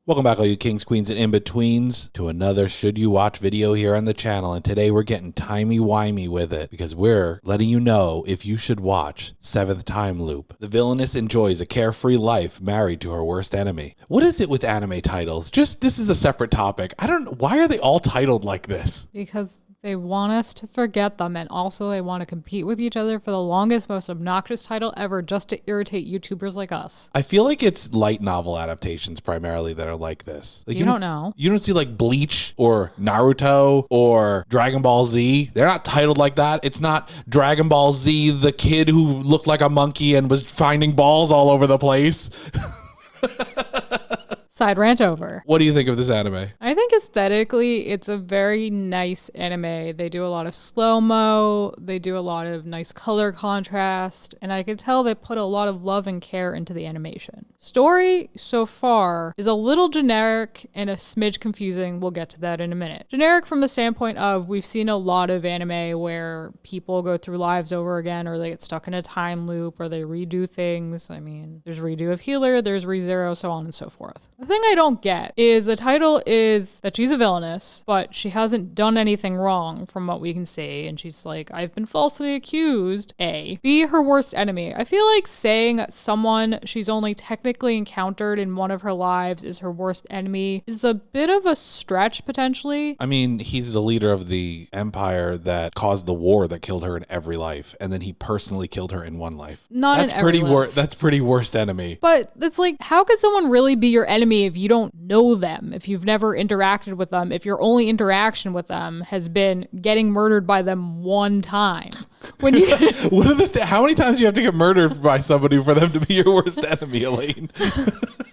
Welcome back, all you kings, queens, and in-betweens, to another Should You Watch video here on the channel. And today we're getting timey-wimey with it because we're letting you know if you should watch Seventh Time Loop. The villainess enjoys a carefree life married to her worst enemy. What is it with anime titles? This is a separate topic. Why are they all titled like this? Because they want us to forget them, and also they want to compete with each other for the longest, most obnoxious title ever just to irritate YouTubers like us. I feel like it's light novel adaptations primarily that are like this. Like, you don't know. You don't see like Bleach or Naruto or Dragon Ball Z. They're not titled like that. It's not Dragon Ball Z, the kid who looked like a monkey and was finding balls all over the place. Side rant over. What do you think of this anime? I think aesthetically, it's a very nice anime. They do a lot of slow-mo. They do a lot of nice color contrast. And I could tell they put a lot of love and care into the animation. Story, so far, is a little generic and a smidge confusing. We'll get to that in a minute. Generic from the standpoint of we've seen a lot of anime where people go through lives over again, or they get stuck in a time loop, or they redo things. I mean, there's redo of Healer, there's ReZero, so on and so forth. The thing I don't get is the title is that she's a villainess, but she hasn't done anything wrong from what we can see. And she's like, I've been falsely accused. A. B, her worst enemy. I feel like saying that someone she's only technically encountered in one of her lives is her worst enemy is a bit of a stretch, potentially. I mean, he's the leader of the empire that caused the war that killed her in every life. And then he personally killed her in one life. That's pretty worst enemy. But it's like, how could someone really be your enemy if you don't know them, if you've never interacted with them, if your only interaction with them has been getting murdered by them one time? When you how many times do you have to get murdered by somebody for them to be your worst enemy, Elaine?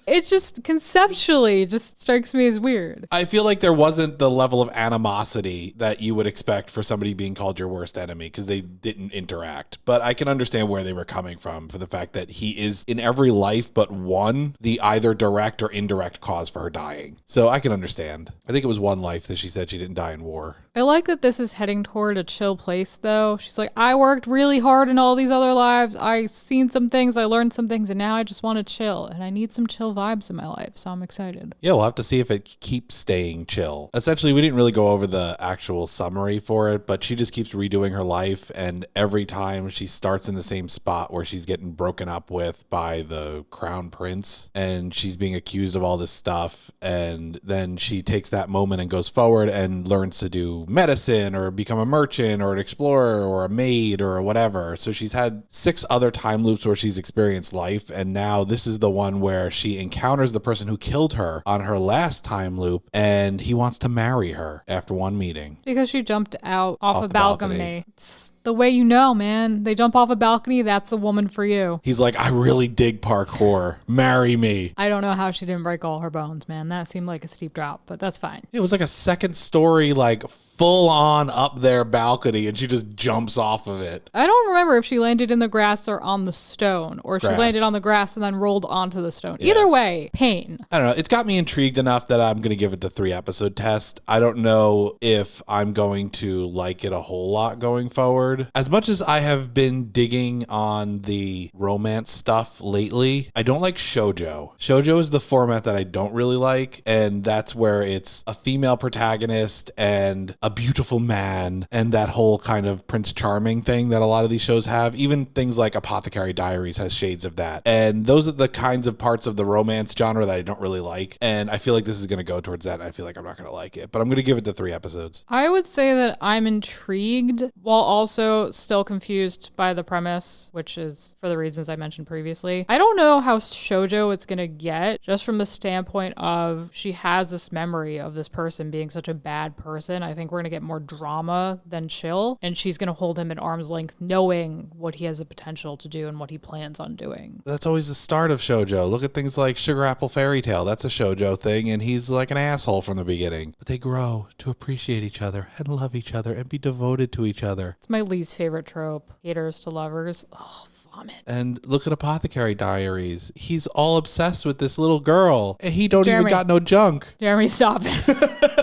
It just conceptually just strikes me as weird. I feel like there wasn't the level of animosity that you would expect for somebody being called your worst enemy because they didn't interact. But I can understand where they were coming from for the fact that he is in every life but one, the either direct or indirect cause for her dying. So I can understand. I think it was one life that she said she didn't die in war. I like that this is heading toward a chill place, though. She's like, I worked really hard in all these other lives. I seen some things, I learned some things, and now I just want to chill. And I need some chill vibes in my life, so I'm excited. Yeah, we'll have to see if it keeps staying chill. Essentially, we didn't really go over the actual summary for it, but she just keeps redoing her life, and every time she starts in the same spot where she's getting broken up with by the crown prince, and she's being accused of all this stuff, and then she takes that moment and goes forward and learns to do medicine or become a merchant or an explorer or a maid or whatever. So she's had 6 other time loops where she's experienced life, and now this is the one where she encounters the person who killed her on her last time loop, and he wants to marry her after one meeting. Because she jumped out off a balcony. It's the way you know, man. They jump off a balcony, that's a woman for you. He's like, I really dig parkour. Marry me. I don't know how she didn't break all her bones, man. That seemed like a steep drop, but that's fine. It was like a second story, like full on up there balcony, and she just jumps off of it. I don't remember if she landed in the grass or on the stone, or she landed on the grass and then rolled onto the stone. Yeah. Either way, pain. I don't know. It's got me intrigued enough that I'm going to give it the 3-episode test. I don't know if I'm going to like it a whole lot going forward. As much as I have been digging on the romance stuff lately, I don't like shoujo. Shoujo is the format that I don't really like, and that's where it's a female protagonist and a beautiful man and that whole kind of Prince Charming thing that a lot of these shows have. Even things like Apothecary Diaries has shades of that. And those are the kinds of parts of the romance genre that I don't really like. And I feel like this is going to go towards that, and I feel like I'm not going to like it. But I'm going to give it the 3 episodes. I would say that I'm intrigued while also still confused by the premise, which is for the reasons I mentioned previously. I don't know how shoujo it's gonna get, just from the standpoint of she has this memory of this person being such a bad person. I think we're gonna get more drama than chill, and she's gonna hold him at arm's length knowing what he has the potential to do and what he plans on doing. That's always the start of shoujo. Look at things like Sugar Apple Fairy Tale. That's a shoujo thing, and he's like an asshole from the beginning. But they grow to appreciate each other and love each other and be devoted to each other. It's my least favorite trope. Haters to lovers. Oh, vomit. And look at Apothecary Diaries. He's all obsessed with this little girl, and he don't even got no junk. Jeremy, stop it.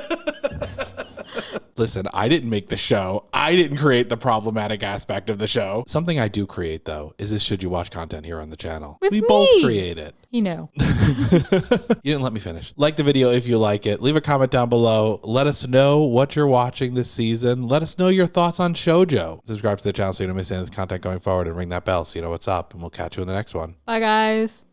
Listen, I didn't make the show. I didn't create the problematic aspect of the show. Something I do create, though, is this should you watch content here on the channel. With we me. both create it. You know. You didn't let me finish. Like the video if you like it. Leave a comment down below. Let us know what you're watching this season. Let us know your thoughts on shoujo. Subscribe to the channel so you don't miss any of this content going forward and ring that bell so you know what's up. And we'll catch you in the next one. Bye, guys.